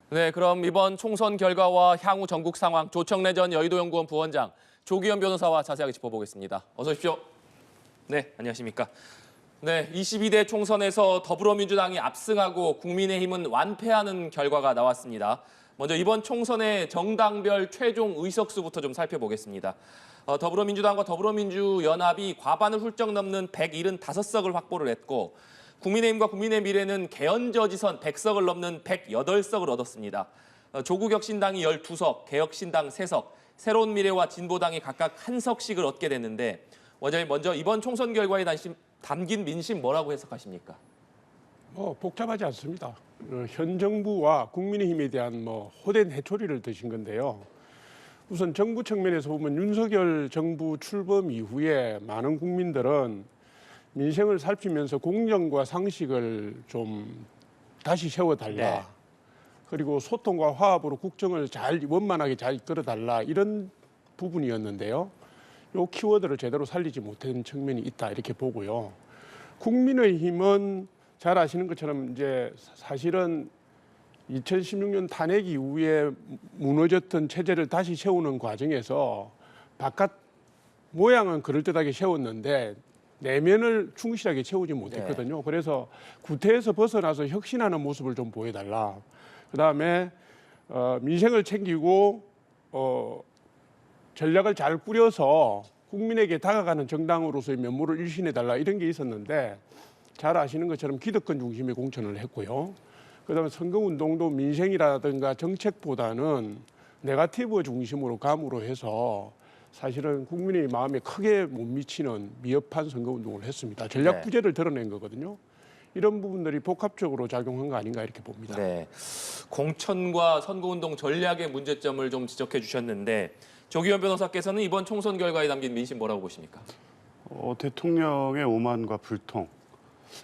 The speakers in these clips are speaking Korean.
네, 그럼 이번 총선 결과와 향후 전국 상황 조청래 전 여의도연구원 부원장 조기현 변호사와 자세하게 짚어보겠습니다. 어서 오십시오. 네, 안녕하십니까. 네, 22대 총선에서 더불어민주당이 압승하고 국민의힘은 완패하는 결과가 나왔습니다. 먼저 이번 총선의 정당별 최종 의석수부터 좀 살펴보겠습니다. 더불어민주당과 더불어민주연합이 과반을 훌쩍 넘는 175석을 확보를 했고 국민의힘과 국민의미래는 개헌저지선 100석을 넘는 108석을 얻었습니다. 조국혁신당이 12석, 개혁신당 3석, 새로운미래와 진보당이 각각 1석씩을 얻게 됐는데 원장님 먼저 이번 총선 결과에 담긴 민심 뭐라고 해석하십니까? 복잡하지 않습니다. 현 정부와 국민의힘에 대한 호된 해초리를 드신 건데요. 우선 정부 측면에서 보면 윤석열 정부 출범 이후에 많은 국민들은 민생을 살피면서 공정과 상식을 좀 다시 세워달라. 네. 그리고 소통과 화합으로 국정을 원만하게 잘 이끌어달라. 이런 부분이었는데요. 이 키워드를 제대로 살리지 못한 측면이 있다 이렇게 보고요. 국민의힘은 잘 아시는 것처럼 이제 사실은 2016년 탄핵 이후에 무너졌던 체제를 다시 세우는 과정에서 바깥 모양은 그럴듯하게 세웠는데 내면을 충실하게 채우지 못했거든요. 그래서 구태에서 벗어나서 혁신하는 모습을 좀 보여달라. 그다음에 민생을 챙기고 전략을 잘 꾸려서 국민에게 다가가는 정당으로서의 면모를 일신해달라 이런 게 있었는데 잘 아시는 것처럼 기득권 중심의 공천을 했고요. 그다음에 선거운동도 민생이라든가 정책보다는 네거티브 중심으로 감으로 해서 사실은 국민의 마음에 크게 못 미치는 미흡한 선거운동을 했습니다. 전략 부재를 드러낸 거거든요. 이런 부분들이 복합적으로 작용한 거 아닌가 이렇게 봅니다. 네, 공천과 선거운동 전략의 문제점을 좀 지적해 주셨는데 조기현 변호사께서는 이번 총선 결과에 담긴 민심 뭐라고 보십니까? 대통령의 오만과 불통,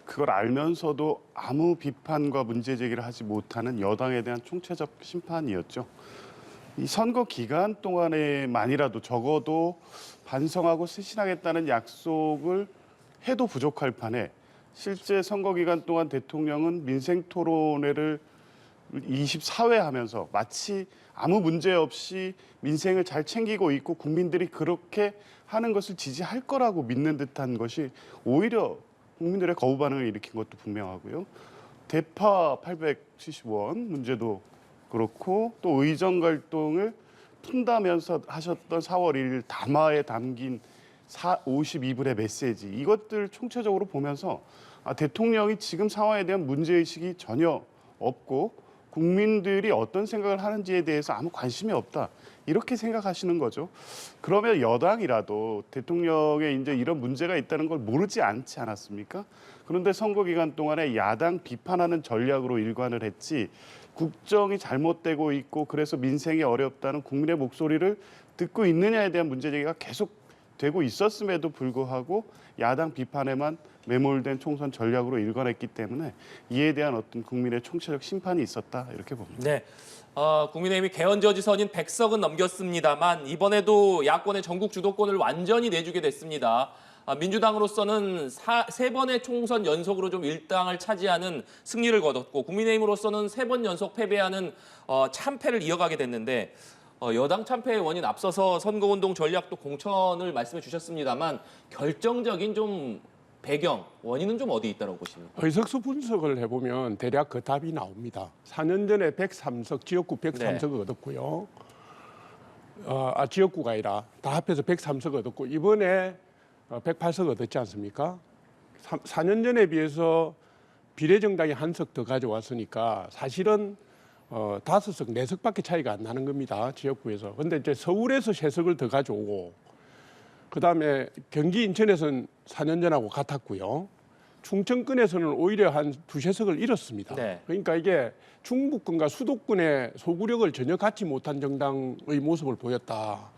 그걸 알면서도 아무 비판과 문제 제기를 하지 못하는 여당에 대한 총체적 심판이었죠. 이 선거 기간 동안에만이라도 적어도 반성하고 쇄신하겠다는 약속을 해도 부족할 판에 실제 선거 기간 동안 대통령은 민생 토론회를 24회 하면서 마치 아무 문제 없이 민생을 잘 챙기고 있고 국민들이 그렇게 하는 것을 지지할 거라고 믿는 듯한 것이 오히려 국민들의 거부 반응을 일으킨 것도 분명하고요. 대파 870원 문제도 그렇고 또 의정 갈등을 푼다면서 하셨던 4월 1일 담화에 담긴 52불의 메시지, 이것들 총체적으로 보면서 대통령이 지금 상황에 대한 문제의식이 전혀 없고 국민들이 어떤 생각을 하는지에 대해서 아무 관심이 없다, 이렇게 생각하시는 거죠. 그러면 여당이라도 대통령의 이제 이런 문제가 있다는 걸 모르지 않지 않았습니까? 그런데 선거 기간 동안에 야당 비판하는 전략으로 일관을 했지, 국정이 잘못되고 있고 그래서 민생이 어렵다는 국민의 목소리를 듣고 있느냐에 대한 문제 제기가 계속 되고 있었음에도 불구하고 야당 비판에만 매몰된 총선 전략으로 일관했기 때문에 이에 대한 어떤 국민의 총체적 심판이 있었다, 이렇게 봅니다. 네, 국민의힘이 개헌저지선인 100석은 넘겼습니다만 이번에도 야권의 전국 주도권을 완전히 내주게 됐습니다. 민주당으로서는 세 번의 총선 연속으로 좀 일당을 차지하는 승리를 거뒀고 국민의힘으로서는 3번 연속 패배하는 참패를 이어가게 됐는데 여당 참패의 원인 앞서서 선거운동 전략도 공천을 말씀해 주셨습니다만 결정적인 좀 배경, 원인은 좀 어디 있다고 보십니까? 의석수 분석을 해보면 대략 그 답이 나옵니다. 4년 전에 103석, 지역구 103석을 얻었고요. 지역구가 아니라 다 합해서 103석 얻었고 이번에 108석 얻었지 않습니까? 4년 전에 비해서 비례정당이 1석 더 가져왔으니까 사실은 5석, 4석밖에 차이가 안 나는 겁니다. 지역구에서. 근데 이제 서울에서 3석을 더 가져오고 그다음에 경기 인천에서는 4년 전하고 같았고요. 충청권에서는 오히려 한 2~3석을 잃었습니다. 네. 그러니까 이게 충북권과 수도권의 소구력을 전혀 갖지 못한 정당의 모습을 보였다.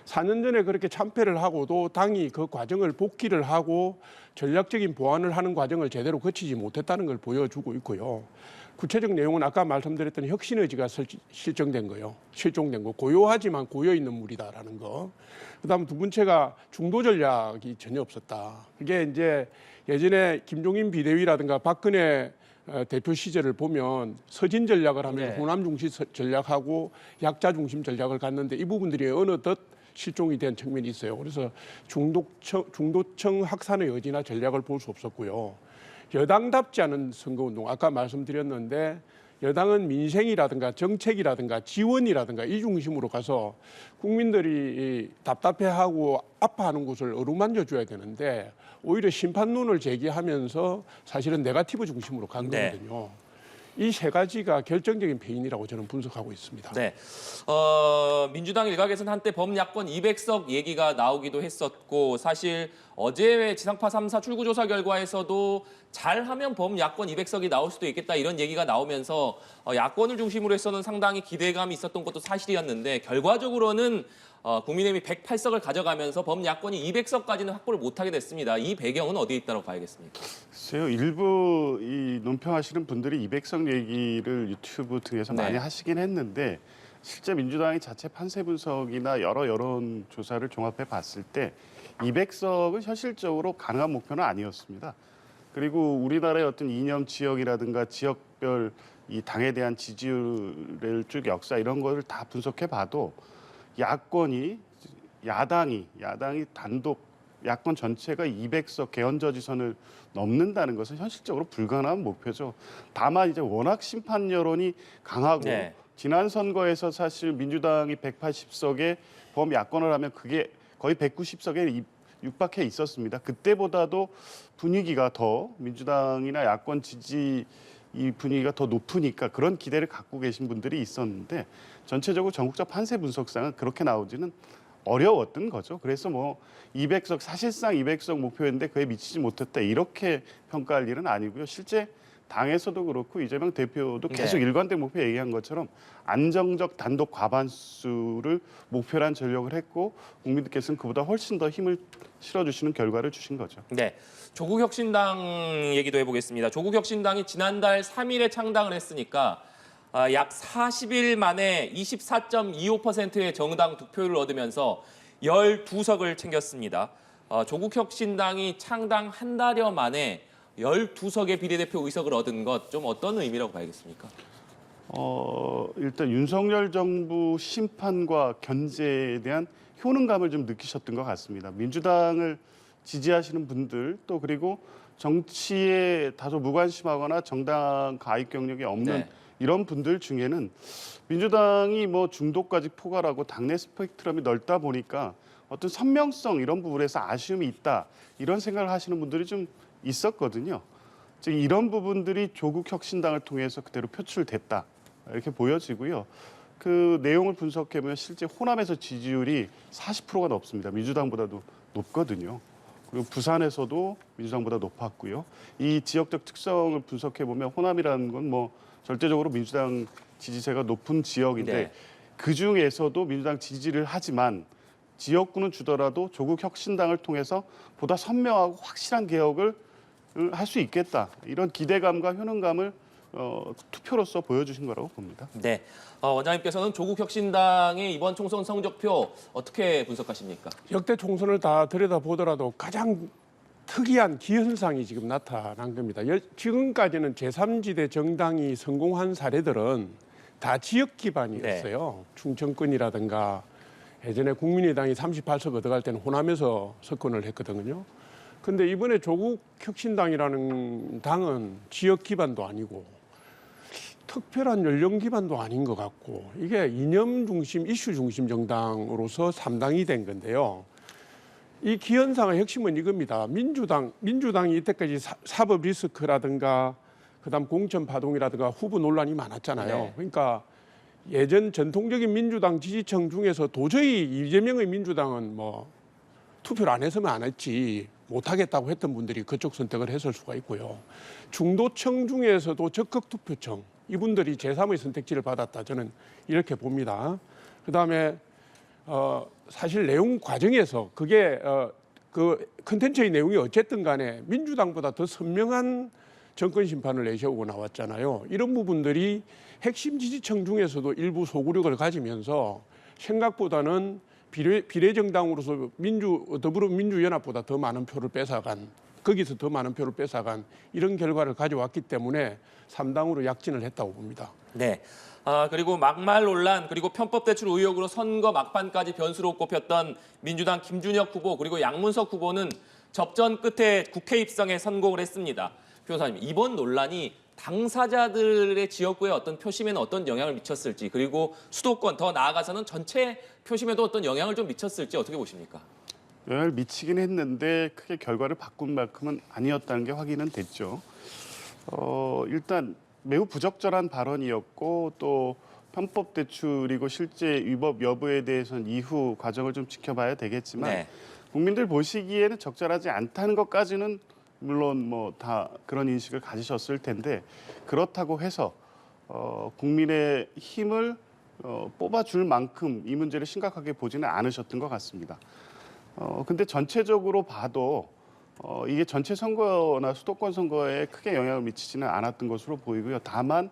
4년 전에 그렇게 참패를 하고도 당이 그 과정을 복귀를 하고 전략적인 보완을 하는 과정을 제대로 거치지 못했다는 걸 보여주고 있고요. 구체적 내용은 아까 말씀드렸던 혁신 의지가 실종된 거, 고요하지만 고여 있는 물이다라는 거. 그다음 두 번째가 중도 전략이 전혀 없었다. 그게 이제 예전에 김종인 비대위라든가 박근혜 대표 시절을 보면 서진 전략을 하면서 네. 호남 중심 전략하고 약자 중심 전략을 갔는데 이 부분들이 어느덧 실종이 된 측면이 있어요. 그래서 중도층 확산의 여지나 전략을 볼 수 없었고요. 여당답지 않은 선거운동, 아까 말씀드렸는데 여당은 민생이라든가 정책이라든가 지원이라든가 이 중심으로 가서 국민들이 답답해하고 아파하는 곳을 어루만져 줘야 되는데 오히려 심판론을 제기하면서 사실은 네거티브 중심으로 간 네. 거거든요. 이 세 가지가 결정적인 패인이라고 저는 분석하고 있습니다. 네. 민주당 일각에서는 한때 범야권 200석 얘기가 나오기도 했었고 사실 어제 지상파 3사 출구조사 결과에서도 잘하면 범야권 200석이 나올 수도 있겠다 이런 얘기가 나오면서 야권을 중심으로 해서는 상당히 기대감이 있었던 것도 사실이었는데 결과적으로는 국민의힘이 108석을 가져가면서 범야권이 200석까지는 확보를 못하게 됐습니다. 이 배경은 어디에 있다고 봐야겠습니까? 글쎄요, 일부 이 논평하시는 분들이 200석 얘기를 유튜브 등에서 네. 많이 하시긴 했는데 실제 민주당이 자체 판세 분석이나 여러 여론 조사를 종합해 봤을 때 200석은 현실적으로 가능한 목표는 아니었습니다. 그리고 우리나라의 어떤 이념 지역이라든가 지역별 이 당에 대한 지지율을 쭉 역사 이런 거를 다 분석해 봐도 야당이 단독 야권 전체가 200석 개헌저지선을 넘는다는 것은 현실적으로 불가능한 목표죠. 다만 이제 워낙 심판 여론이 강하고 네. 지난 선거에서 사실 민주당이 180석에 범야권을 하면 그게 거의 190석에 육박해 있었습니다. 그때보다도 분위기가 더 민주당이나 야권 지지 이 분위기가 더 높으니까 그런 기대를 갖고 계신 분들이 있었는데 전체적으로 전국적 판세 분석상은 그렇게 나오지는 어려웠던 거죠. 그래서 뭐 200석 사실상 200석 목표였는데 그에 미치지 못했다 이렇게 평가할 일은 아니고요. 실제 당에서도 그렇고 이재명 대표도 계속 네. 일관된 목표 얘기한 것처럼 안정적 단독 과반수를 목표란 전력을 했고 국민들께서는 그보다 훨씬 더 힘을 실어주시는 결과를 주신 거죠. 네. 조국혁신당 얘기도 해보겠습니다. 조국혁신당이 지난달 3일에 창당을 했으니까 약 40일 만에 24.25%의 정당 득표율을 얻으면서 12석을 챙겼습니다. 조국혁신당이 창당 한 달여 만에 12석의 비례대표 의석을 얻은 것 좀 어떤 의미라고 봐야겠습니까? 일단 윤석열 정부 심판과 견제에 대한 효능감을 좀 느끼셨던 것 같습니다. 민주당을 지지하시는 분들 또 그리고 정치에 다소 무관심하거나 정당 가입 경력이 없는 네. 이런 분들 중에는 민주당이 뭐 중도까지 포괄하고 당내 스펙트럼이 넓다 보니까 어떤 선명성 이런 부분에서 아쉬움이 있다 이런 생각을 하시는 분들이 좀 있었거든요. 즉 이런 부분들이 조국 혁신당을 통해서 그대로 표출됐다 이렇게 보여지고요. 그 내용을 분석해 보면 실제 호남에서 지지율이 40%가 넘습니다. 민주당보다도 높거든요. 그리고 부산에서도 민주당보다 높았고요. 이 지역적 특성을 분석해 보면 호남이라는 건 뭐 절대적으로 민주당 지지세가 높은 지역인데 네. 그 중에서도 민주당 지지를 하지만 지역구는 주더라도 조국 혁신당을 통해서 보다 선명하고 확실한 개혁을 할 수 있겠다. 이런 기대감과 효능감을 투표로서 보여주신 거라고 봅니다. 네. 원장님께서는 조국혁신당의 이번 총선 성적표 어떻게 분석하십니까? 역대 총선을 다 들여다보더라도 가장 특이한 기현상이 지금 나타난 겁니다. 지금까지는 제3지대 정당이 성공한 사례들은 다 지역 기반이었어요. 충청권이라든가 예전에 국민의당이 38석 얻어갈 때는 호남에서 석권을 했거든요. 근데 이번에 조국혁신당이라는 당은 지역 기반도 아니고 특별한 연령 기반도 아닌 것 같고 이게 이념 중심, 이슈 중심 정당으로서 3당이 된 건데요. 이 기현상의 핵심은 이겁니다. 민주당이 이때까지 사법 리스크라든가 그다음 공천 파동이라든가 후보 논란이 많았잖아요. 네. 그러니까 예전 전통적인 민주당 지지층 중에서 도저히 이재명의 민주당은 뭐 투표를 안 했으면 안 했지 못하겠다고 했던 분들이 그쪽 선택을 했을 수가 있고요. 중도층 중에서도 적극 투표층 이분들이 제3의 선택지를 받았다 저는 이렇게 봅니다. 그다음에 사실 내용 과정에서 그게 그 컨텐츠의 내용이 어쨌든 간에 민주당보다 더 선명한 정권 심판을 내세우고 나왔잖아요. 이런 부분들이 핵심 지지층 중에서도 일부 소구력을 가지면서 생각보다는 비례정당으로서 더불어민주연합보다 더 많은 표를 뺏어간 거기서 더 많은 표를 뺏어간 이런 결과를 가져왔기 때문에 3당으로 약진을 했다고 봅니다. 네. 그리고 막말 논란 그리고 편법 대출 의혹으로 선거 막판까지 변수로 꼽혔던 민주당 김준혁 후보 그리고 양문석 후보는 접전 끝에 국회 입성에 성공을 했습니다. 변호사님, 이번 논란이 당사자들의 지역구의 어떤 표심에는 어떤 영향을 미쳤을지 그리고 수도권 더 나아가서는 전체 표심에도 어떤 영향을 좀 미쳤을지 어떻게 보십니까? 영향을 미치긴 했는데 크게 결과를 바꾼 만큼은 아니었다는 게 확인은 됐죠. 일단 매우 부적절한 발언이었고 또 편법 대출이고 실제 위법 여부에 대해서는 이후 과정을 좀 지켜봐야 되겠지만 네. 국민들 보시기에는 적절하지 않다는 것까지는 물론 뭐 다 그런 인식을 가지셨을 텐데 그렇다고 해서 국민의 힘을 뽑아줄 만큼 이 문제를 심각하게 보지는 않으셨던 것 같습니다. 근데 전체적으로 봐도 이게 전체 선거나 수도권 선거에 크게 영향을 미치지는 않았던 것으로 보이고요. 다만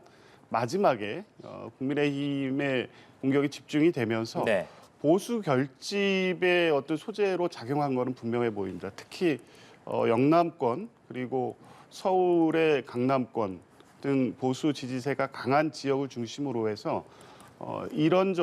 마지막에 국민의힘의 공격이 집중이 되면서 네. 보수 결집의 어떤 소재로 작용한 것은 분명해 보입니다. 특히 영남권 그리고 서울의 강남권 등 보수 지지세가 강한 지역을 중심으로 해서 이런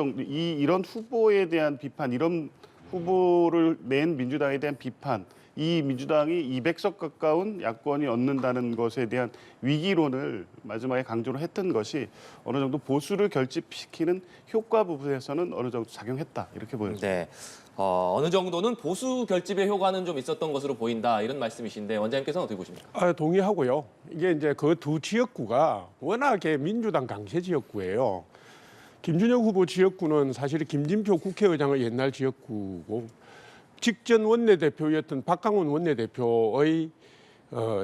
후보에 대한 비판, 이런 후보를 낸 민주당에 대한 비판, 이 민주당이 200석 가까운 야권이 얻는다는 것에 대한 위기론을 마지막에 강조를 했던 것이 어느 정도 보수를 결집시키는 효과 부분에서는 어느 정도 작용했다 이렇게 보여집니다. 네. 어느 정도는 보수 결집의 효과는 좀 있었던 것으로 보인다 이런 말씀이신데 원장님께서는 어떻게 보십니까? 동의하고요. 이게 이제 그 두 지역구가 워낙에 민주당 강세 지역구예요. 김준혁 후보 지역구는 사실 김진표 국회의장의 옛날 지역구고 직전 원내대표였던 박강원 원내대표의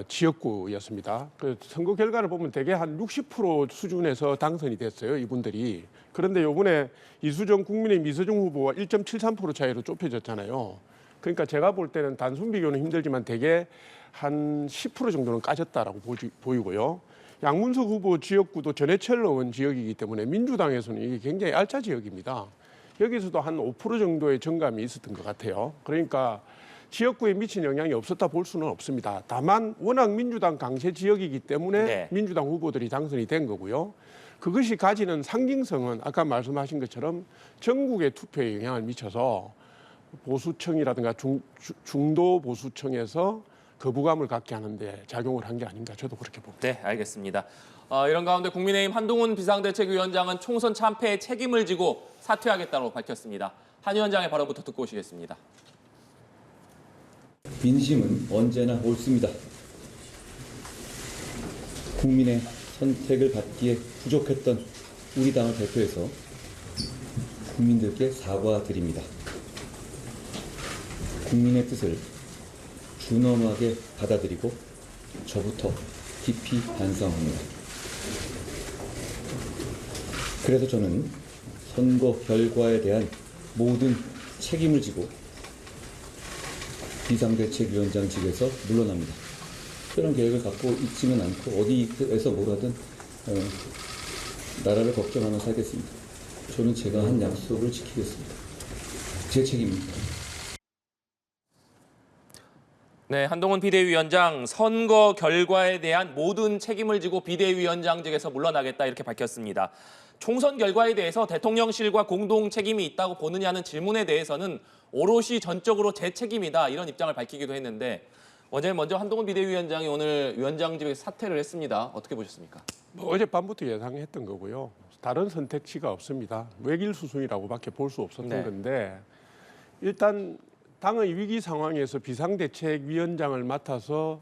지역구였습니다. 그 선거 결과를 보면 대개 한 60% 수준에서 당선이 됐어요, 이분들이. 그런데 이번에 이수정 국민의힘 이수정 후보가 1.73% 차이로 좁혀졌잖아요. 그러니까 제가 볼 때는 단순 비교는 힘들지만 대개 한 10% 정도는 까졌다라고 보이고요. 양문석 후보 지역구도 전해철 의원 지역이기 때문에 민주당에서는 이게 굉장히 알짜 지역입니다. 여기서도 한 5% 정도의 정감이 있었던 것 같아요. 그러니까 지역구에 미친 영향이 없었다 볼 수는 없습니다. 다만 워낙 민주당 강세 지역이기 때문에 네. 민주당 후보들이 당선이 된 거고요. 그것이 가지는 상징성은 아까 말씀하신 것처럼 전국의 투표에 영향을 미쳐서 보수층이라든가 중도 보수층에서 거부감을 갖게 하는데 작용을 한 게 아닌가 저도 그렇게 봅니다. 네, 알겠습니다. 이런 가운데 국민의힘 한동훈 비상대책위원장은 총선 참패에 책임을 지고 사퇴하겠다고 밝혔습니다. 한 위원장의 발언부터 듣고 오시겠습니다. 민심은 언제나 옳습니다. 국민의 선택을 받기에 부족했던 우리 당을 대표해서 국민들께 사과드립니다. 국민의 뜻을 준엄하게 받아들이고 저부터 깊이 반성합니다. 그래서 저는 선거 결과에 대한 모든 책임을 지고 비상대책위원장직에서 물러납니다. 특별한 계획을 갖고 있지는 않고 어디에서 뭘 하든 나라를 걱정하며 살겠습니다. 저는 제가 한 약속을 지키겠습니다. 제 책임입니다. 네, 한동훈 비대위원장 선거 결과에 대한 모든 책임을 지고 비대위원장직에서 물러나겠다 이렇게 밝혔습니다. 총선 결과에 대해서 대통령실과 공동 책임이 있다고 보느냐는 질문에 대해서는 오롯이 전적으로 제 책임이다 이런 입장을 밝히기도 했는데 원장님 먼저 한동훈 비대위원장이 오늘 위원장직에서 사퇴를 했습니다. 어떻게 보셨습니까? 어젯밤부터 예상했던 거고요. 다른 선택지가 없습니다. 외길수순이라고밖에 볼 수 없었던 네. 건데 일단 당의 위기 상황에서 비상대책위원장을 맡아서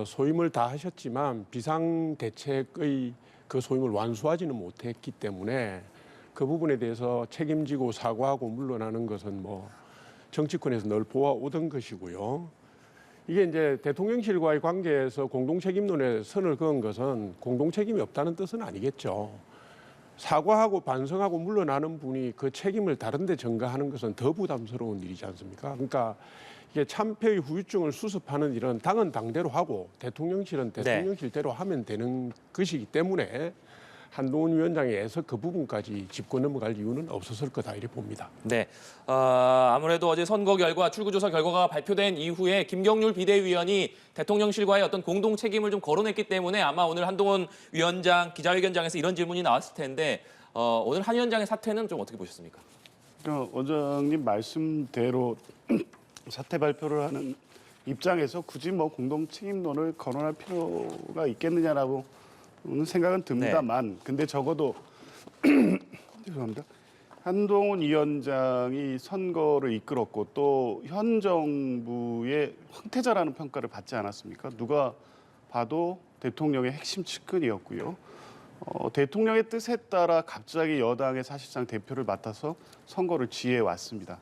소임을 다 하셨지만 비상대책의 그 소임을 완수하지는 못했기 때문에 그 부분에 대해서 책임지고 사과하고 물러나는 것은 뭐 정치권에서 늘 보아오던 것이고요. 이게 이제 대통령실과의 관계에서 공동책임론에 선을 그은 것은 공동책임이 없다는 뜻은 아니겠죠. 사과하고 반성하고 물러나는 분이 그 책임을 다른 데 전가하는 것은 더 부담스러운 일이지 않습니까? 그러니까 이게 참패의 후유증을 수습하는 일은 당은 당대로 하고 대통령실은 대통령실대로 하면 되는 것이기 때문에 한동훈 위원장에서 그 부분까지 짚고 넘어갈 이유는 없었을 거다 이렇게 봅니다. 네, 아무래도 어제 선거 결과, 출구조사 결과가 발표된 이후에 김경률 비대위원이 대통령실과의 어떤 공동 책임을 좀 거론했기 때문에 아마 오늘 한동훈 위원장 기자회견장에서 이런 질문이 나왔을 텐데 오늘 한 위원장의 사퇴는 좀 어떻게 보셨습니까? 원장님 말씀대로 사퇴 발표를 하는 입장에서 굳이 뭐 공동 책임론을 거론할 필요가 있겠느냐라고 생각은 듭니다만, 근데 적어도 죄송합니다. 한동훈 위원장이 선거를 이끌었고 또 현 정부의 황태자라는 평가를 받지 않았습니까? 누가 봐도 대통령의 핵심 측근이었고요. 대통령의 뜻에 따라 갑자기 여당의 사실상 대표를 맡아서 선거를 지휘해 왔습니다.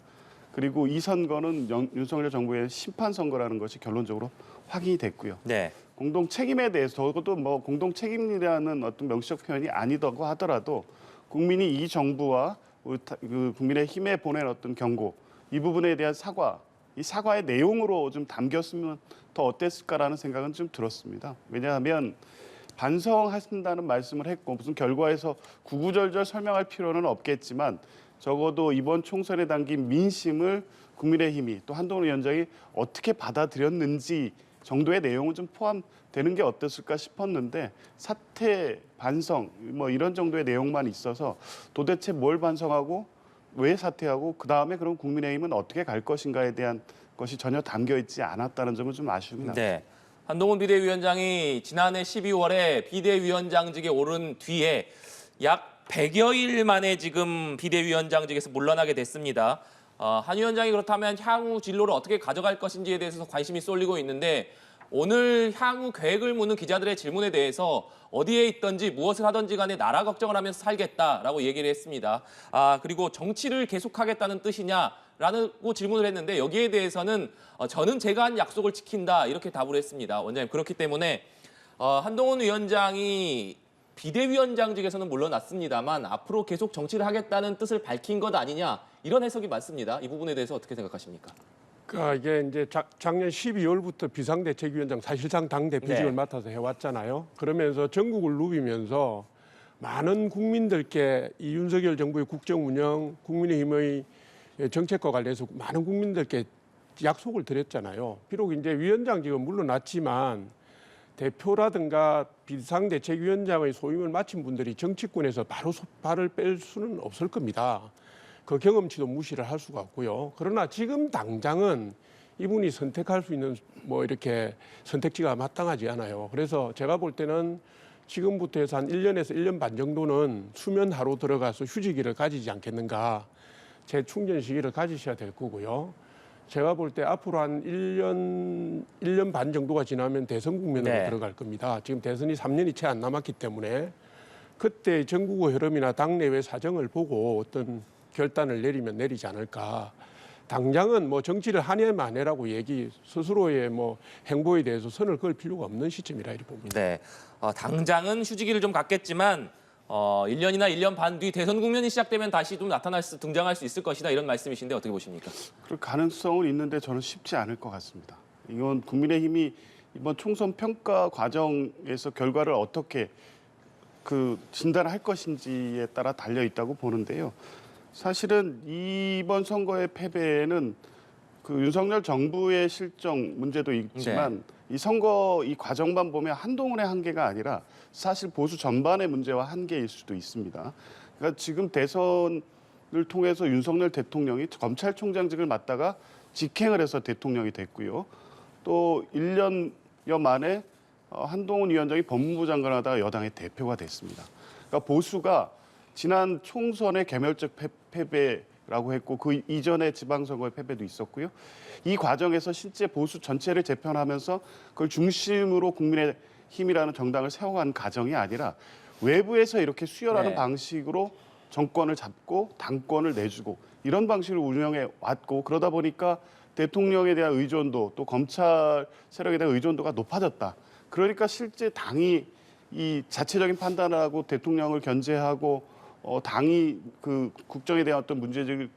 그리고 이 선거는 윤석열 정부의 심판 선거라는 것이 결론적으로 확인이 됐고요. 네. 공동 책임에 대해서 적어도 뭐 공동 책임이라는 어떤 명시적 표현이 아니다고 하더라도 국민이 이 정부와 그 국민의힘에 보낸 어떤 경고, 이 부분에 대한 사과, 이 사과의 내용으로 좀 담겼으면 더 어땠을까라는 생각은 좀 들었습니다. 왜냐하면 반성하신다는 말씀을 했고 무슨 결과에서 구구절절 설명할 필요는 없겠지만 적어도 이번 총선에 담긴 민심을 국민의힘이 또 한동훈 위원장이 어떻게 받아들였는지 정도의 내용은 좀 포함되는 게 어땠을까 싶었는데 사퇴, 반성 뭐 이런 정도의 내용만 있어서 도대체 뭘 반성하고 왜 사퇴하고 그다음에 그럼 국민의힘은 어떻게 갈 것인가에 대한 것이 전혀 담겨 있지 않았다는 점은 좀 아쉬움이 납니다. 네. 한동훈 비대위원장이 지난해 12월에 비대위원장직에 오른 뒤에 약 100여일 만에 지금 비대위원장직에서 물러나게 됐습니다. 한 위원장이 그렇다면 향후 진로를 어떻게 가져갈 것인지에 대해서 관심이 쏠리고 있는데 오늘 향후 계획을 묻는 기자들의 질문에 대해서 어디에 있든지 무엇을 하든지 간에 나라 걱정을 하면서 살겠다라고 얘기를 했습니다. 그리고 정치를 계속하겠다는 뜻이냐라고 질문을 했는데 여기에 대해서는 저는 제가 한 약속을 지킨다 이렇게 답을 했습니다. 원장님, 그렇기 때문에 한동훈 위원장이 비대위원장직에서는 물러났습니다만 앞으로 계속 정치를 하겠다는 뜻을 밝힌 것 아니냐 이런 해석이 많습니다. 이 부분에 대해서 어떻게 생각하십니까? 그러니까 이게 이제 작년 12월부터 비상대책위원장 사실상 당 대표직을 네. 맡아서 해왔잖아요. 그러면서 전국을 누비면서 많은 국민들께 이 윤석열 정부의 국정 운영, 국민의힘의 정책과 관련해서 많은 국민들께 약속을 드렸잖아요. 비록 이제 위원장직은 물러났지만 대표라든가 비상대책위원장의 소임을 마친 분들이 정치권에서 바로 발을 뺄 수는 없을 겁니다. 그 경험치도 무시를 할 수가 없고요. 그러나 지금 당장은 이분이 선택할 수 있는 뭐 이렇게 선택지가 마땅하지 않아요. 그래서 제가 볼 때는 지금부터 해서 한 1년에서 1년 반 정도는 수면 하루 들어가서 휴지기를 가지지 않겠는가. 재충전 시기를 가지셔야 될 거고요. 제가 볼 때 앞으로 한 1년 반 정도가 지나면 대선 국면으로 네. 들어갈 겁니다. 지금 대선이 3년이 채 안 남았기 때문에 그때 전국의 흐름이나 당내외 사정을 보고 어떤 결단을 내리면 내리지 않을까. 당장은 뭐 정치를 한 해 만해라고 스스로의 뭐 행보에 대해서 선을 그을 필요가 없는 시점이라 이렇게 봅니다. 네. 당장은 휴지기를 좀 갖겠지만 1년이나 1년 반 뒤 대선 국면이 시작되면 다시 좀 등장할 수 있을 것이다 이런 말씀이신데 어떻게 보십니까? 그럴 가능성은 있는데 저는 쉽지 않을 것 같습니다. 이건 국민의힘이 이번 총선 평가 과정에서 결과를 어떻게 진단할 것인지에 따라 달려 있다고 보는데요. 사실은 이번 선거의 패배는 윤석열 정부의 실정 문제도 있지만 이 선거 이 과정만 보면 한동훈의 한계가 아니라 사실 보수 전반의 문제와 한계일 수도 있습니다. 그러니까 지금 대선을 통해서 윤석열 대통령이 검찰총장직을 맡다가 직행을 해서 대통령이 됐고요. 또 1년여 만에 한동훈 위원장이 법무부 장관을 하다가 여당의 대표가 됐습니다. 그러니까 보수가 지난 총선의 개멸적 패배라고 했고 그 이전에 지방선거의 패배도 있었고요. 이 과정에서 실제 보수 전체를 재편하면서 그걸 중심으로 국민의힘이라는 정당을 세워간 과정이 아니라 외부에서 이렇게 수혈하는 네. 방식으로 정권을 잡고 당권을 내주고 이런 방식으로 운영해 왔고 그러다 보니까 대통령에 대한 의존도 또 검찰 세력에 대한 의존도가 높아졌다. 그러니까 실제 당이 이 자체적인 판단을 하고 대통령을 견제하고 당이 국정에 대한 어떤 문제를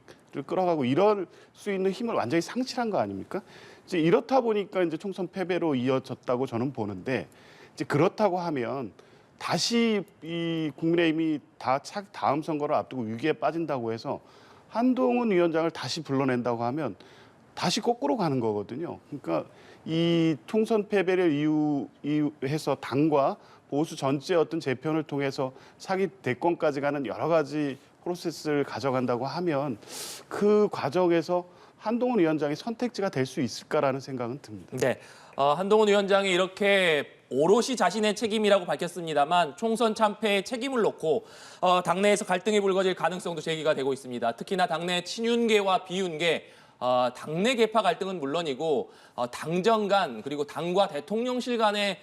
끌어가고 이럴 수 있는 힘을 완전히 상실한 거 아닙니까? 이제 이렇다 보니까 이제 총선 패배로 이어졌다고 저는 보는데 이제 그렇다고 하면 다시 이 국민의힘이 다음 선거를 앞두고 위기에 빠진다고 해서 한동훈 위원장을 다시 불러낸다고 하면 다시 거꾸로 가는 거거든요. 그러니까 이 총선 패배를 이유해서 당과 보수 전체 어떤 재편을 통해서 차기 대권까지 가는 여러 가지 프로세스를 가져간다고 하면 그 과정에서 한동훈 위원장이 선택지가 될 수 있을까라는 생각은 듭니다. 네, 한동훈 위원장이 이렇게 오롯이 자신의 책임이라고 밝혔습니다만 총선 참패의 책임을 놓고 당내에서 갈등이 불거질 가능성도 제기가 되고 있습니다. 특히나 당내 친윤계와 비윤계, 당내 계파 갈등은 물론이고 당정 간 그리고 당과 대통령실 간의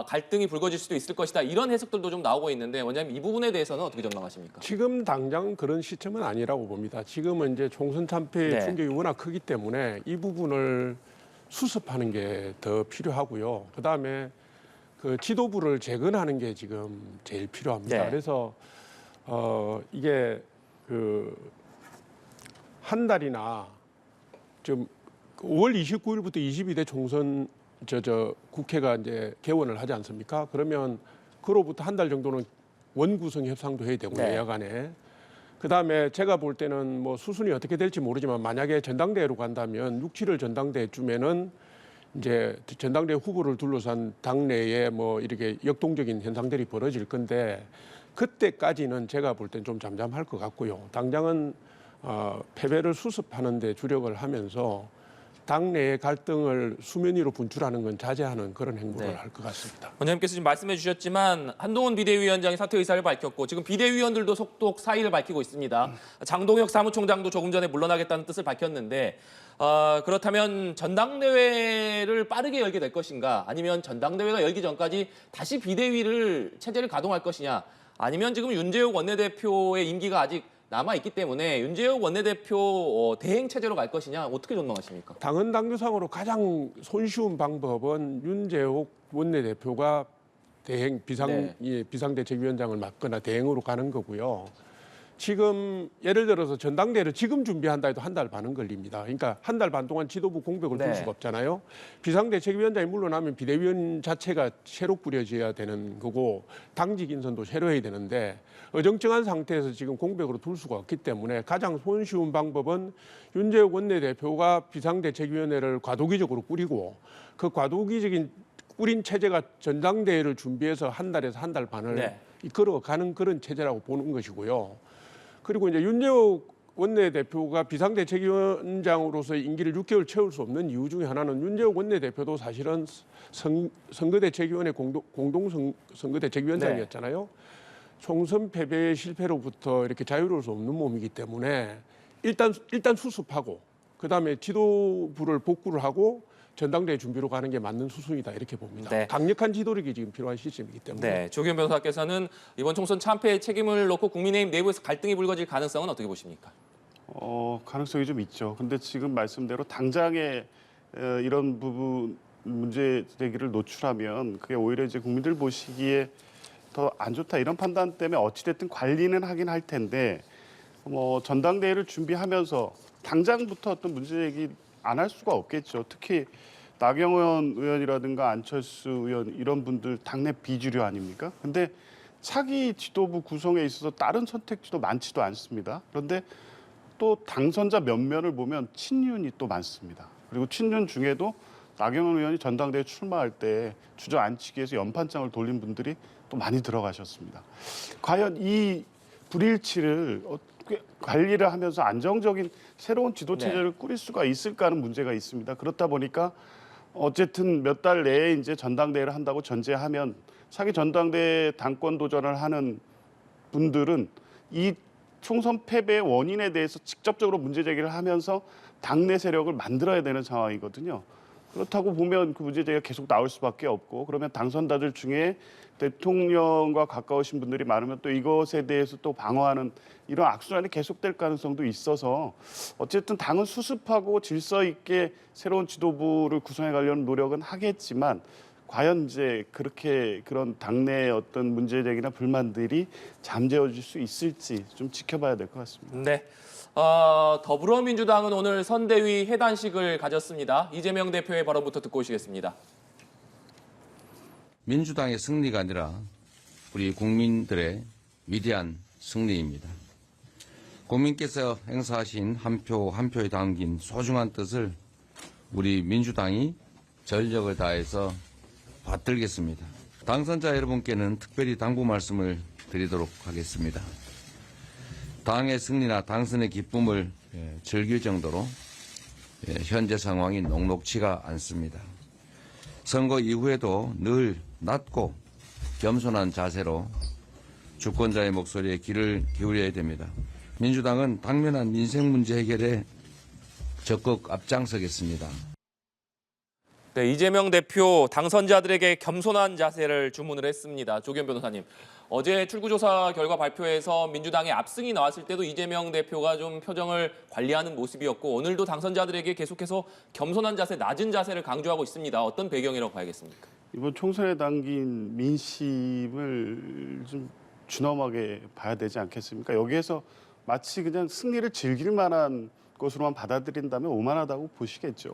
갈등이 불거질 수도 있을 것이다. 이런 해석들도 좀 나오고 있는데 원장님 이 부분에 대해서는 어떻게 전망하십니까? 지금 당장 그런 시점은 아니라고 봅니다. 지금은 이제 총선 참패의 네. 충격이 워낙 크기 때문에 이 부분을 수습하는 게 더 필요하고요. 그다음에 그 지도부를 재건하는 게 지금 제일 필요합니다. 네. 그래서 이게 그 한 달이나 좀 5월 29일부터 22대 총선 국회가 이제 개원을 하지 않습니까? 그러면 그로부터 한 달 정도는 원구성 협상도 해야 되고요, 네. 야간에. 그다음에 제가 볼 때는 뭐 수순이 어떻게 될지 모르지만 만약에 전당대회로 간다면 6, 7월 전당대회쯤에는 이제 전당대회 후보를 둘러싼 당내에 뭐 이렇게 역동적인 현상들이 벌어질 건데 그때까지는 제가 볼 땐 좀 잠잠할 것 같고요. 당장은 패배를 수습하는 데 주력을 하면서 당내의 갈등을 수면 위로 분출하는 건 자제하는 그런 행보를 네. 할 것 같습니다. 원장님께서 지금 말씀해 주셨지만 한동훈 비대위원장이 사퇴 의사를 밝혔고 지금 비대위원들도 속독 사의를 밝히고 있습니다. 장동혁 사무총장도 조금 전에 물러나겠다는 뜻을 밝혔는데 그렇다면 전당대회를 빠르게 열게 될 것인가 아니면 전당대회가 열기 전까지 다시 비대위를 체제를 가동할 것이냐 아니면 지금 윤재욱 원내대표의 임기가 아직 남아있기 때문에 윤재욱 원내대표 대행 체제로 갈 것이냐 어떻게 전망하십니까? 당헌 당규상으로 가장 손쉬운 방법은 윤재욱 원내대표가 대행 비상대책위원장을 맡거나 대행으로 가는 거고요. 지금 예를 들어서 전당대회를 지금 준비한다 해도 한 달 반은 걸립니다. 그러니까 한 달 반 동안 지도부 공백을 둘 네. 수가 없잖아요. 비상대책위원장이 물러나면 비대위원 자체가 새로 꾸려져야 되는 거고 당직 인선도 새로 해야 되는데 어정쩡한 상태에서 지금 공백으로 둘 수가 없기 때문에 가장 손쉬운 방법은 윤재욱 원내대표가 비상대책위원회를 과도기적으로 꾸리고 그 과도기적인 꾸린 체제가 전당대회를 준비해서 한 달에서 한 달 반을 네. 이끌어가는 그런 체제라고 보는 것이고요. 그리고 이제 윤재욱 원내대표가 비상대책위원장으로서 임기를 6개월 채울 수 없는 이유 중에 하나는 윤재욱 원내대표도 사실은 선거대책위원회 공동선거대책위원장이었잖아요. 총선 패배의 실패로부터 이렇게 자유로울 수 없는 몸이기 때문에 일단 수습하고 그다음에 지도부를 복구를 하고 전당대회 준비로 가는 게 맞는 수순이다 이렇게 봅니다. 네. 강력한 지도력이 지금 필요한 시점이기 때문에. 네, 조기현 변호사께서는 이번 총선 참패의 책임을 놓고 국민의힘 내부에서 갈등이 불거질 가능성은 어떻게 보십니까? 가능성이 좀 있죠. 근데 지금 말씀대로 당장에 이런 부분 문제 제기를 노출하면 그게 오히려 이제 국민들 보시기에 더 안 좋다 이런 판단 때문에 어찌됐든 관리는 하긴 할 텐데 뭐 전당대회를 준비하면서 당장부터 어떤 문제 제기 안 할 수가 없겠죠. 특히 나경원 의원이라든가 안철수 의원 이런 분들 당내 비주류 아닙니까? 근데 차기 지도부 구성에 있어서 다른 선택지도 많지도 않습니다. 그런데 또 당선자 몇몇을 보면 친윤이 또 많습니다. 그리고 친윤 중에도 나경원 의원이 전당대회 출마할 때 주저앉히기 위해서 연판장을 돌린 분들이 또 많이 들어가셨습니다. 과연 이 불일치를 어떻게 관리를 하면서 안정적인 새로운 지도 체제를 꾸릴 수가 있을까 하는 문제가 있습니다. 그렇다 보니까 어쨌든 몇 달 내에 이제 전당대회를 한다고 전제하면 차기 전당대회 당권 도전을 하는 분들은 이 총선 패배의 원인에 대해서 직접적으로 문제 제기를 하면서 당내 세력을 만들어야 되는 상황이거든요. 그렇다고 보면 그 문제 제기가 계속 나올 수밖에 없고 그러면 당선자들 중에 대통령과 가까우신 분들이 많으면 또 이것에 대해서 또 방어하는 이런 악순환이 계속될 가능성도 있어서 어쨌든 당은 수습하고 질서 있게 새로운 지도부를 구성해 가려는 노력은 하겠지만 과연 이제 그렇게 그런 당내의 어떤 문제 제기나 불만들이 잠재워질 수 있을지 좀 지켜봐야 될 것 같습니다. 네. 더불어민주당은 오늘 선대위 해단식을 가졌습니다. 이재명 대표의 발언부터 듣고 오시겠습니다. 민주당의 승리가 아니라 우리 국민들의 위대한 승리입니다. 국민께서 행사하신 한 표 한 표에 담긴 소중한 뜻을 우리 민주당이 전력을 다해서 받들겠습니다. 당선자 여러분께는 특별히 당부 말씀을 드리도록 하겠습니다. 당의 승리나 당선의 기쁨을 즐길 정도로 현재 상황이 녹록치가 않습니다. 선거 이후에도 늘 낮고 겸손한 자세로 주권자의 목소리에 귀를 기울여야 됩니다. 민주당은 당면한 민생 문제 해결에 적극 앞장서겠습니다. 네, 이재명 대표 당선자들에게 겸손한 자세를 주문을 했습니다. 조기현 변호사님, 어제 출구조사 결과 발표에서 민주당의 압승이 나왔을 때도 이재명 대표가 좀 표정을 관리하는 모습이었고 오늘도 당선자들에게 계속해서 겸손한 자세, 낮은 자세를 강조하고 있습니다. 어떤 배경이라고 봐야겠습니까? 이번 총선에 담긴 민심을 좀 준엄하게 봐야 되지 않겠습니까? 여기에서 마치 그냥 승리를 즐길 만한 것으로만 받아들인다면 오만하다고 보시겠죠.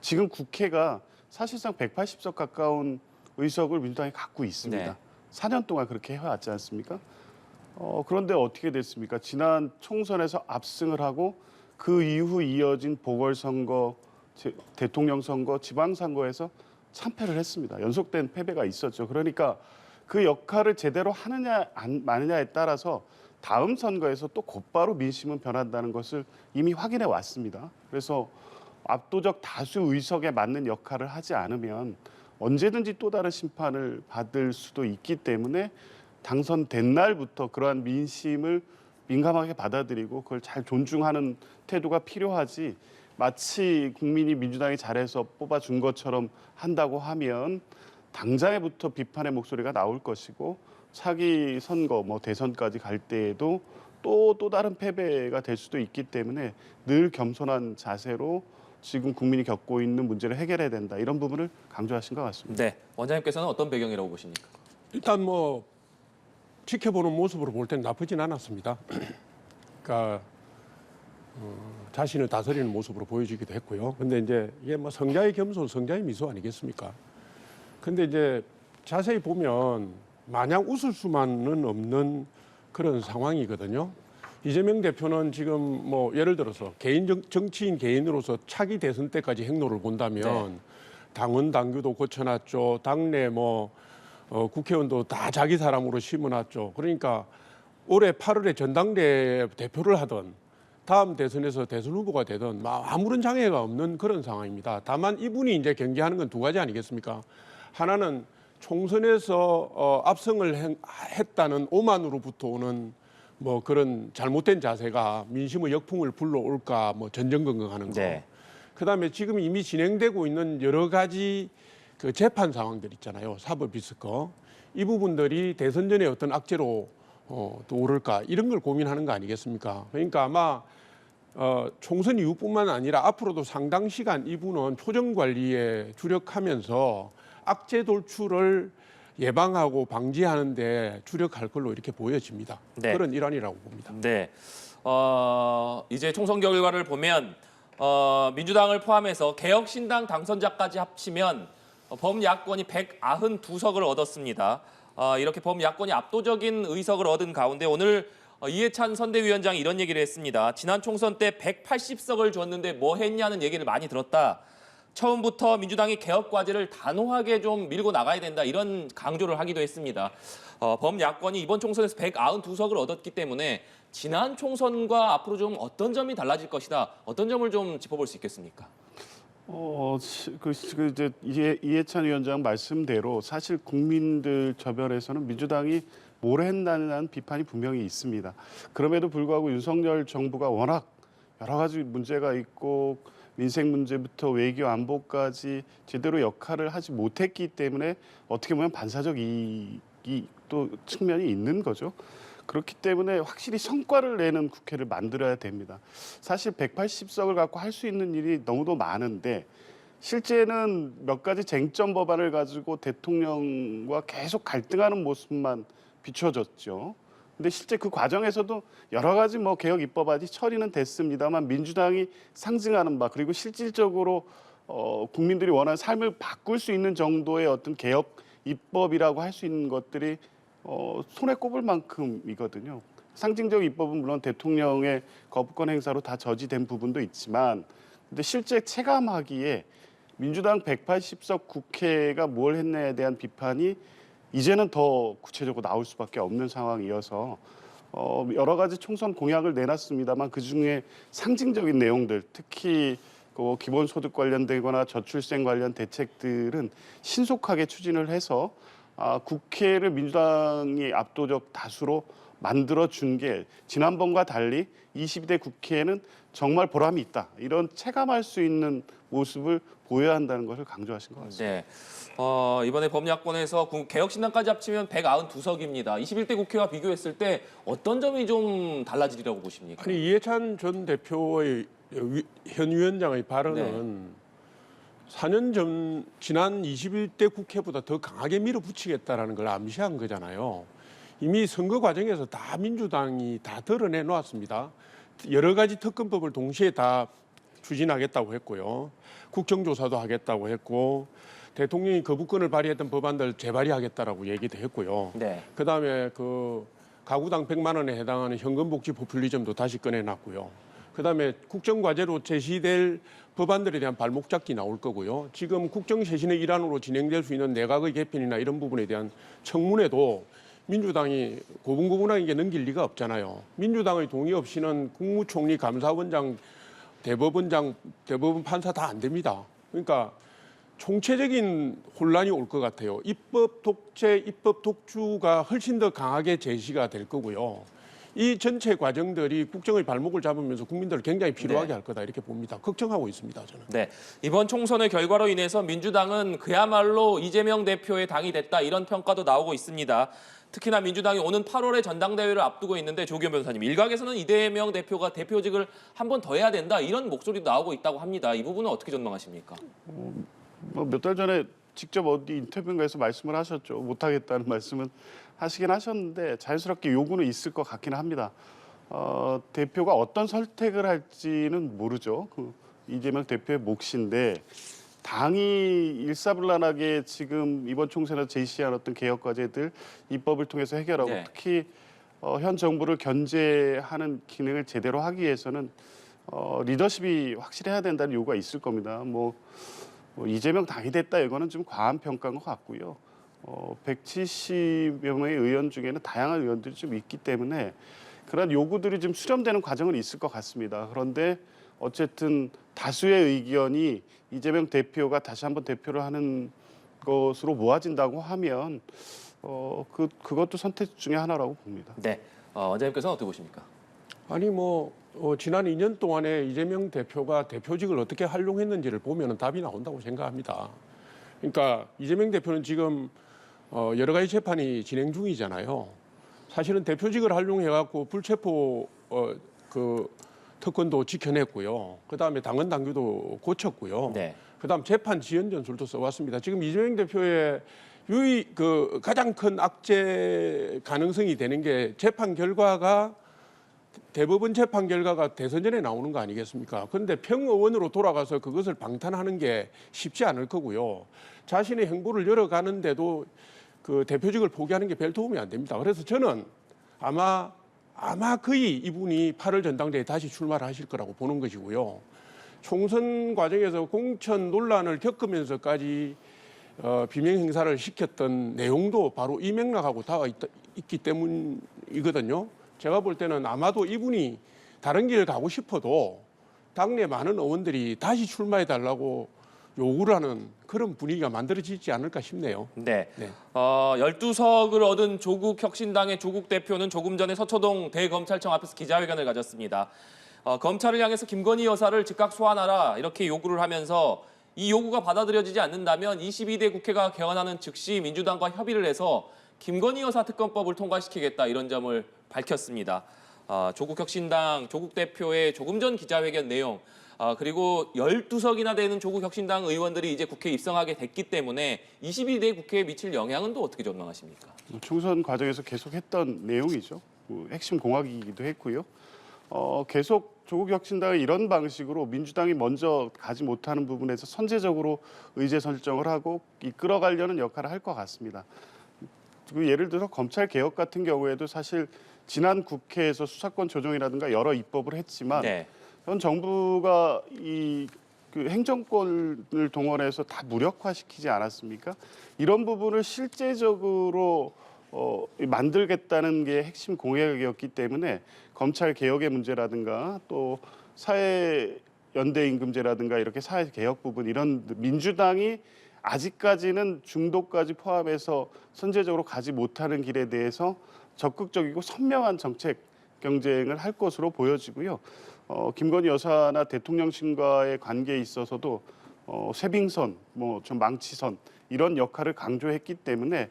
지금 국회가 사실상 180석 가까운 의석을 민주당이 갖고 있습니다. 네. 4년 동안 그렇게 해왔지 않습니까? 그런데 어떻게 됐습니까? 지난 총선에서 압승을 하고 그 이후 이어진 보궐선거, 대통령 선거, 지방선거에서 참패를 했습니다. 연속된 패배가 있었죠. 그러니까 그 역할을 제대로 하느냐 안 마느냐에 따라서 다음 선거에서 또 곧바로 민심은 변한다는 것을 이미 확인해 왔습니다. 그래서 압도적 다수 의석에 맞는 역할을 하지 않으면 언제든지 또 다른 심판을 받을 수도 있기 때문에 당선된 날부터 그러한 민심을 민감하게 받아들이고 그걸 잘 존중하는 태도가 필요하지, 마치 국민이 민주당이 잘해서 뽑아준 것처럼 한다고 하면 당장에부터 비판의 목소리가 나올 것이고 차기 선거, 대선까지 갈 때에도 또 다른 패배가 될 수도 있기 때문에 늘 겸손한 자세로 지금 국민이 겪고 있는 문제를 해결해야 된다, 이런 부분을 강조하신 것 같습니다. 네, 원장님께서는 어떤 배경이라고 보십니까? 일단 지켜보는 모습으로 볼 때는 나쁘진 않았습니다. 그러니까 자신을 다스리는 모습으로 보여지기도 했고요. 근데 이제 이게 성자의 겸손, 성자의 미소 아니겠습니까? 근데 이제 자세히 보면 마냥 웃을 수만은 없는 그런 상황이거든요. 이재명 대표는 지금 예를 들어서 정치인 개인으로서 차기 대선 때까지 행로를 본다면 당원 당규도 고쳐놨죠. 당내 국회의원도 다 자기 사람으로 심어놨죠. 그러니까 올해 8월에 전당대 대표를 하던 다음 대선에서 대선 후보가 되던 아무런 장애가 없는 그런 상황입니다. 다만 이분이 이제 경계하는 건 두 가지 아니겠습니까? 하나는 총선에서 압승을 했다는 오만으로부터 오는 그런 잘못된 자세가 민심의 역풍을 불러올까 전전긍긍하는 거. 네. 그다음에 지금 이미 진행되고 있는 여러 가지 그 재판 상황들 있잖아요. 사법 비스거. 이 부분들이 대선 전에 어떤 악재로 또 오를까, 이런 걸 고민하는 거 아니겠습니까? 그러니까 아마 총선 이후뿐만 아니라 앞으로도 상당 시간 이분은 표정 관리에 주력하면서 악재 돌출을 예방하고 방지하는 데 주력할 걸로 이렇게 보여집니다. 네. 그런 일환이라고 봅니다. 네, 이제 총선 결과를 보면 민주당을 포함해서 개혁신당 당선자까지 합치면 범야권이 192석을 얻었습니다. 이렇게 범야권이 압도적인 의석을 얻은 가운데 오늘 이해찬 선대위원장이 이런 얘기를 했습니다. 지난 총선 때 180석을 줬는데 뭐 했냐는 얘기를 많이 들었다. 처음부터 민주당이 개혁 과제를 단호하게 좀 밀고 나가야 된다, 이런 강조를 하기도 했습니다. 범야권이 이번 총선에서 192석을 얻었기 때문에 지난 총선과 앞으로 좀 어떤 점이 달라질 것이다, 어떤 점을 좀 짚어볼 수 있겠습니까? 이제 이해찬 위원장 말씀대로 사실 국민들 저변에서는 민주당이 뭘 했다는 비판이 분명히 있습니다. 그럼에도 불구하고 윤석열 정부가 워낙 여러 가지 문제가 있고 민생 문제부터 외교 안보까지 제대로 역할을 하지 못했기 때문에 어떻게 보면 반사적 이익이 또 측면이 있는 거죠. 그렇기 때문에 확실히 성과를 내는 국회를 만들어야 됩니다. 사실 180석을 갖고 할 수 있는 일이 너무도 많은데 실제는 몇 가지 쟁점 법안을 가지고 대통령과 계속 갈등하는 모습만 비춰졌죠. 근데 실제 그 과정에서도 여러 가지 개혁 입법안이 처리는 됐습니다만 민주당이 상징하는 바, 그리고 실질적으로 국민들이 원하는 삶을 바꿀 수 있는 정도의 어떤 개혁 입법이라고 할 수 있는 것들이 손에 꼽을 만큼이거든요. 상징적 입법은 물론 대통령의 거부권 행사로 다 저지된 부분도 있지만, 근데 실제 체감하기에 민주당 180석 국회가 뭘 했냐에 대한 비판이 이제는 더 구체적으로 나올 수밖에 없는 상황이어서 여러 가지 총선 공약을 내놨습니다만 그중에 상징적인 내용들, 특히 기본소득 관련되거나 저출생 관련 대책들은 신속하게 추진을 해서 국회를 민주당이 압도적 다수로 만들어준 게 지난번과 달리 22대 국회에는 정말 보람이 있다. 이런 체감할 수 있는 모습을 보여야 한다는 것을 강조하신 것 같습니다. 네. 이번에 범야권에서 개혁신당까지 합치면 192석입니다. 21대 국회와 비교했을 때 어떤 점이 좀 달라지리라고 보십니까? 아니 이해찬 전 대표의 현 위원장의 발언은 4년 전 지난 21대 국회보다 더 강하게 밀어붙이겠다라는 걸 암시한 거잖아요. 이미 선거 과정에서 다 민주당이 다 드러내 놓았습니다. 여러 가지 특검법을 동시에 다 추진하겠다고 했고요. 국정조사도 하겠다고 했고 대통령이 거부권을 발휘했던 법안들 재발의하겠다라고 얘기도 했고요. 네. 그다음에 그 가구당 100만 원에 해당하는 현금복지 포퓰리즘도 다시 꺼내놨고요. 그다음에 국정과제로 제시될 법안들에 대한 발목 잡기 나올 거고요. 지금 국정쇄신의 일환으로 진행될 수 있는 내각의 개편이나 이런 부분에 대한 청문회도 민주당이 고분고분하게 넘길 리가 없잖아요. 민주당의 동의 없이는 국무총리, 감사원장, 대법원장, 대법원 판사 다 안 됩니다. 그러니까 총체적인 혼란이 올 것 같아요. 입법 독재, 입법 독주가 훨씬 더 강하게 제시가 될 거고요. 이 전체 과정들이 국정의 발목을 잡으면서 국민들을 굉장히 피로하게 할 거다 이렇게 봅니다. 걱정하고 있습니다, 저는. 네. 이번 총선의 결과로 인해서 민주당은 그야말로 이재명 대표의 당이 됐다 이런 평가도 나오고 있습니다. 특히나 민주당이 오는 8월에 전당대회를 앞두고 있는데 조기현 변호사님, 일각에서는 이재명 대표가 대표직을 한 번 더 해야 된다 이런 목소리도 나오고 있다고 합니다. 이 부분은 어떻게 전망하십니까? 몇 달 전에 직접 어디 인터뷰인가에서 말씀을 하셨죠. 못하겠다는 말씀은 하시긴 하셨는데 자연스럽게 요구는 있을 것 같기는 합니다. 대표가 어떤 선택을 할지는 모르죠. 이재명 대표의 몫인데 당이 일사불란하게 지금 이번 총선에서 제시한 어떤 개혁 과제들 입법을 통해서 해결하고 네. 특히 현 정부를 견제하는 기능을 제대로 하기 위해서는 리더십이 확실해야 된다는 요구가 있을 겁니다. 뭐 이재명 당이 됐다 이거는 좀 과한 평가인 것 같고요. 170여 명의 의원 중에는 다양한 의원들이 좀 있기 때문에 그런 요구들이 좀 수렴되는 과정은 있을 것 같습니다. 그런데 어쨌든 다수의 의견이 이재명 대표가 다시 한번 대표를 하는 것으로 모아진다고 하면 그것도 선택 중에 하나라고 봅니다. 네. 원장님께서는 어떻게 보십니까? 아니 지난 2년 동안에 이재명 대표가 대표직을 어떻게 활용했는지를 보면 답이 나온다고 생각합니다. 그러니까 이재명 대표는 지금 여러 가지 재판이 진행 중이잖아요. 사실은 대표직을 활용해갖고 불체포 특권도 지켜냈고요. 그다음에 당헌 당규도 고쳤고요. 네. 그다음 재판 지연 전술도 써왔습니다. 지금 이재명 대표의 가장 큰 악재 가능성이 되는 게 대법원 재판 결과가 대선 전에 나오는 거 아니겠습니까? 그런데 평의원으로 돌아가서 그것을 방탄하는 게 쉽지 않을 거고요. 자신의 행보를 열어가는데도 그 대표직을 포기하는 게 별 도움이 안 됩니다. 그래서 저는 아마 거의 이분이 8월 전당대회에 다시 출마를 하실 거라고 보는 것이고요. 총선 과정에서 공천 논란을 겪으면서까지 비명 행사를 시켰던 내용도 바로 이 맥락하고 다 있기 때문이거든요. 제가 볼 때는 아마도 이분이 다른 길을 가고 싶어도 당내 많은 의원들이 다시 출마해달라고 요구를 하는 그런 분위기가 만들어지지 않을까 싶네요. 네. 네. 12석을 얻은 조국혁신당의 조국 대표는 조금 전에 서초동 대검찰청 앞에서 기자회견을 가졌습니다. 검찰을 향해서 김건희 여사를 즉각 소환하라 이렇게 요구를 하면서 이 요구가 받아들여지지 않는다면 22대 국회가 개원하는 즉시 민주당과 협의를 해서 김건희 여사 특검법을 통과시키겠다 이런 점을 밝혔습니다. 조국혁신당 조국 대표의 조금 전 기자회견 내용 그리고 12석이나 되는 조국혁신당 의원들이 이제 국회에 입성하게 됐기 때문에 22대 국회에 미칠 영향은 또 어떻게 전망하십니까? 총선 과정에서 계속 했던 내용이죠. 핵심 공약이기도 했고요. 계속 조국혁신당이 이런 방식으로 민주당이 먼저 가지 못하는 부분에서 선제적으로 의제 설정을 하고 이끌어가려는 역할을 할 것 같습니다. 그 예를 들어서 검찰 개혁 같은 경우에도 사실 지난 국회에서 수사권 조정이라든가 여러 입법을 했지만 네. 현 정부가 그 행정권을 동원해서 다 무력화시키지 않았습니까? 이런 부분을 실제적으로 만들겠다는 게 핵심 공약이었기 때문에 검찰 개혁의 문제라든가 또 사회 연대 임금제라든가 이렇게 사회 개혁 부분 이런 민주당이 아직까지는 중도까지 포함해서 선제적으로 가지 못하는 길에 대해서 적극적이고 선명한 정책 경쟁을 할 것으로 보여지고요. 김건희 여사나 대통령실과의 관계에 있어서도 쇠빙선, 좀 망치선 이런 역할을 강조했기 때문에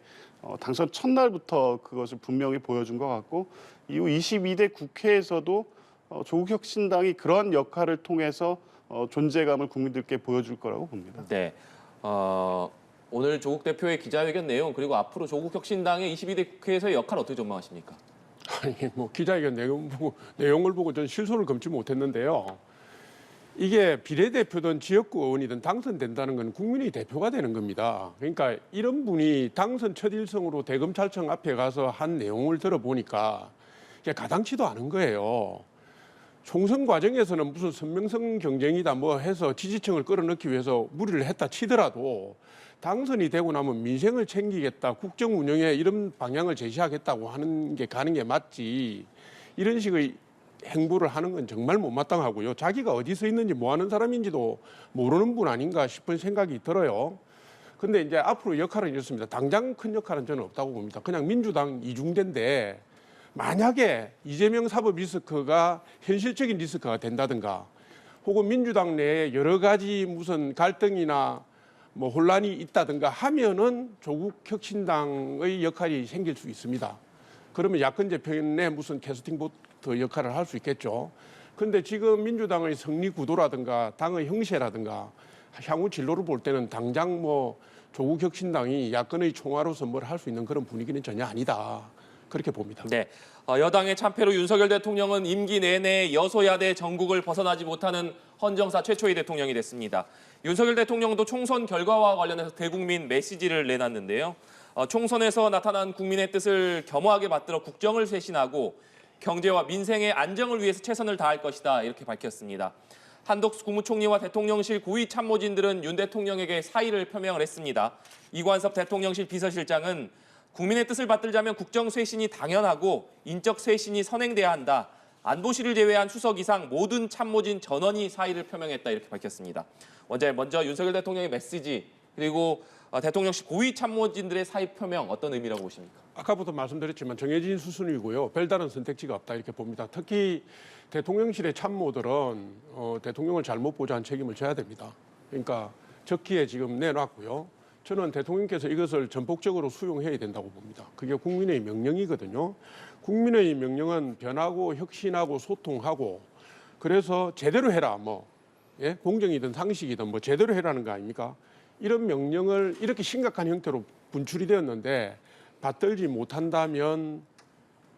당선 첫날부터 그것을 분명히 보여준 것 같고 이후 22대 국회에서도 조국 혁신당이 그런 역할을 통해서 존재감을 국민들께 보여줄 거라고 봅니다. 네. 오늘 조국 대표의 기자회견 내용 그리고 앞으로 조국 혁신당의 22대 국회에서의 역할 어떻게 전망하십니까? 아니 기자회견 내용을 보고 전 실소를 금치 못했는데요. 이게 비례대표든 지역구 의원이든 당선된다는 건 국민의 대표가 되는 겁니다. 그러니까 이런 분이 당선 첫 일성으로 대검찰청 앞에 가서 한 내용을 들어보니까 이게 가당치도 않은 거예요. 총선 과정에서는 무슨 선명성 경쟁이다 뭐 해서 지지층을 끌어넣기 위해서 무리를 했다 치더라도 당선이 되고 나면 민생을 챙기겠다, 국정 운영에 이런 방향을 제시하겠다고 하는 게 가는 게 맞지. 이런 식의 행보를 하는 건 정말 못마땅하고요. 자기가 어디서 있는지 뭐 하는 사람인지도 모르는 분 아닌가 싶은 생각이 들어요. 근데 이제 앞으로 역할은 이렇습니다. 당장 큰 역할은 저는 없다고 봅니다. 그냥 민주당 이중대인데 만약에 이재명 사법 리스크가 현실적인 리스크가 된다든가 혹은 민주당 내에 여러 가지 무슨 갈등이나 뭐 혼란이 있다든가 하면은 조국 혁신당의 역할이 생길 수 있습니다. 그러면 야권 재편에 무슨 캐스팅 보트 역할을 할 수 있겠죠. 그런데 지금 민주당의 승리 구도라든가 당의 형세라든가 향후 진로를 볼 때는 당장 뭐 조국 혁신당이 야권의 총화로서 뭘 할 수 있는 그런 분위기는 전혀 아니다. 그렇게 봅니다. 네. 여당의 참패로 윤석열 대통령은 임기 내내 여소야대 전국을 벗어나지 못하는 헌정사 최초의 대통령이 됐습니다. 윤석열 대통령도 총선 결과와 관련해서 대국민 메시지를 내놨는데요. 총선에서 나타난 국민의 뜻을 겸허하게 받들어 국정을 쇄신하고 경제와 민생의 안정을 위해서 최선을 다할 것이다 이렇게 밝혔습니다. 한덕수 국무총리와 대통령실 고위 참모진들은 윤 대통령에게 사의를 표명을 했습니다. 이관섭 대통령실 비서실장은 국민의 뜻을 받들자면 국정 쇄신이 당연하고 인적 쇄신이 선행돼야 한다. 안보실을 제외한 수석 이상 모든 참모진 전원이 사의를 표명했다 이렇게 밝혔습니다. 먼저 윤석열 대통령의 메시지 그리고 대통령실 고위 참모진들의 사의 표명 어떤 의미라고 보십니까? 아까부터 말씀드렸지만 정해진 수순이고요. 별다른 선택지가 없다 이렇게 봅니다. 특히 대통령실의 참모들은 대통령을 잘못 보좌한 책임을 져야 됩니다. 그러니까 적기에 지금 내놨고요. 저는 대통령께서 이것을 전폭적으로 수용해야 된다고 봅니다. 그게 국민의 명령이거든요. 국민의 명령은 변하고 혁신하고 소통하고 그래서 제대로 해라 공정이든 상식이든 제대로 해라는 거 아닙니까? 이런 명령을 이렇게 심각한 형태로 분출이 되었는데 받들지 못한다면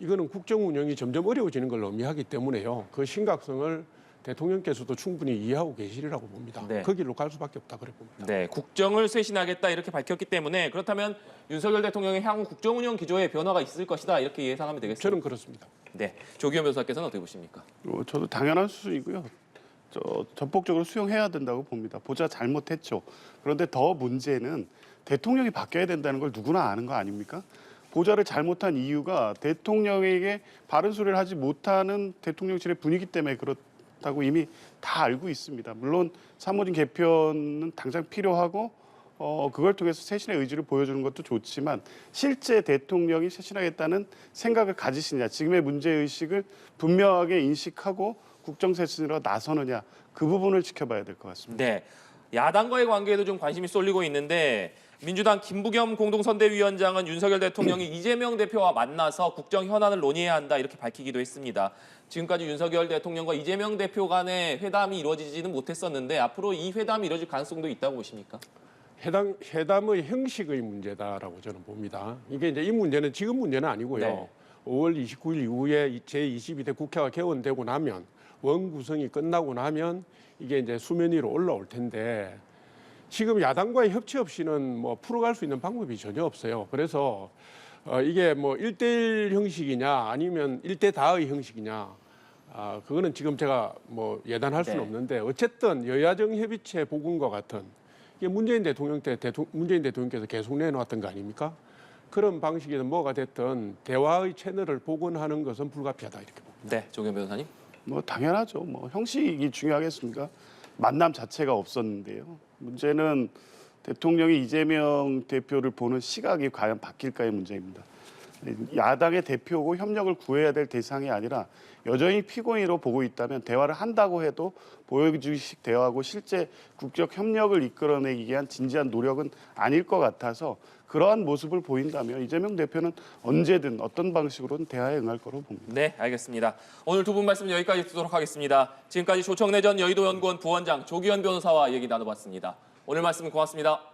이거는 국정 운영이 점점 어려워지는 걸 의미하기 때문에요. 그 심각성을 대통령께서도 충분히 이해하고 계시리라고 봅니다. 네. 그 길로 갈 수밖에 없다 그래 봅니다. 네, 국정을 쇄신하겠다 이렇게 밝혔기 때문에 그렇다면 윤석열 대통령의 향후 국정 운영 기조에 변화가 있을 것이다 이렇게 예상하면 되겠습니다. 저는 그렇습니다. 네, 조기현 변호사께서는 어떻게 보십니까? 저도 당연한 수준이고요. 전폭적으로 수용해야 된다고 봅니다. 보좌 잘못했죠. 그런데 더 문제는 대통령이 바뀌어야 된다는 걸 누구나 아는 거 아닙니까? 보좌를 잘못한 이유가 대통령에게 바른 소리를 하지 못하는 대통령실의 분위기 때문에 그렇다고 이미 다 알고 있습니다. 물론 참모진 개편은 당장 필요하고 그걸 통해서 쇄신의 의지를 보여주는 것도 좋지만 실제 대통령이 쇄신하겠다는 생각을 가지시냐, 지금의 문제의식을 분명하게 인식하고 국정쇄신으로 나서느냐, 그 부분을 지켜봐야 될 것 같습니다. 네, 야당과의 관계에도 좀 관심이 쏠리고 있는데 민주당 김부겸 공동선대위원장은 윤석열 대통령이 이재명 대표와 만나서 국정 현안을 논의해야 한다 이렇게 밝히기도 했습니다. 지금까지 윤석열 대통령과 이재명 대표 간의 회담이 이루어지지는 못했었는데 앞으로 이 회담이 이루어질 가능성도 있다고 보십니까? 회담의 형식의 문제다라고 저는 봅니다. 이게 이제 이 문제는 지금 문제는 아니고요. 네. 5월 29일 이후에 제22대 국회가 개원되고 나면 원구성이 끝나고 나면 이게 이제 수면 위로 올라올 텐데 지금 야당과의 협치 없이는 풀어갈 수 있는 방법이 전혀 없어요. 그래서 이게 뭐 1대1 형식이냐 아니면 1대 다의 형식이냐 그거는 지금 제가 뭐 예단할 수는 네. 없는데 어쨌든 여야정 협의체 복원과 같은 이게 문재인 대통령 때 문재인 대통령께서 계속 내놓았던 거 아닙니까? 그런 방식이든 뭐가 됐든 대화의 채널을 복원하는 것은 불가피하다 이렇게 봅니다. 네, 조기현 변호사님. 뭐 당연하죠. 뭐 형식이 중요하겠습니까? 만남 자체가 없었는데요. 문제는 대통령이 이재명 대표를 보는 시각이 과연 바뀔까의 문제입니다. 야당의 대표고 협력을 구해야 될 대상이 아니라 여전히 피고인으로 보고 있다면 대화를 한다고 해도 보여주기식 대화하고 실제 국적 협력을 이끌어내기 위한 진지한 노력은 아닐 것 같아서 그러한 모습을 보인다면 이재명 대표는 언제든 어떤 방식으로든 대화에 응할 거로 봅니다. 네, 알겠습니다. 오늘 두 분 말씀 여기까지 듣도록 하겠습니다. 지금까지 조청래 전 여의도연구원 부원장 조기현 변호사와 얘기 나눠봤습니다. 오늘 말씀 고맙습니다.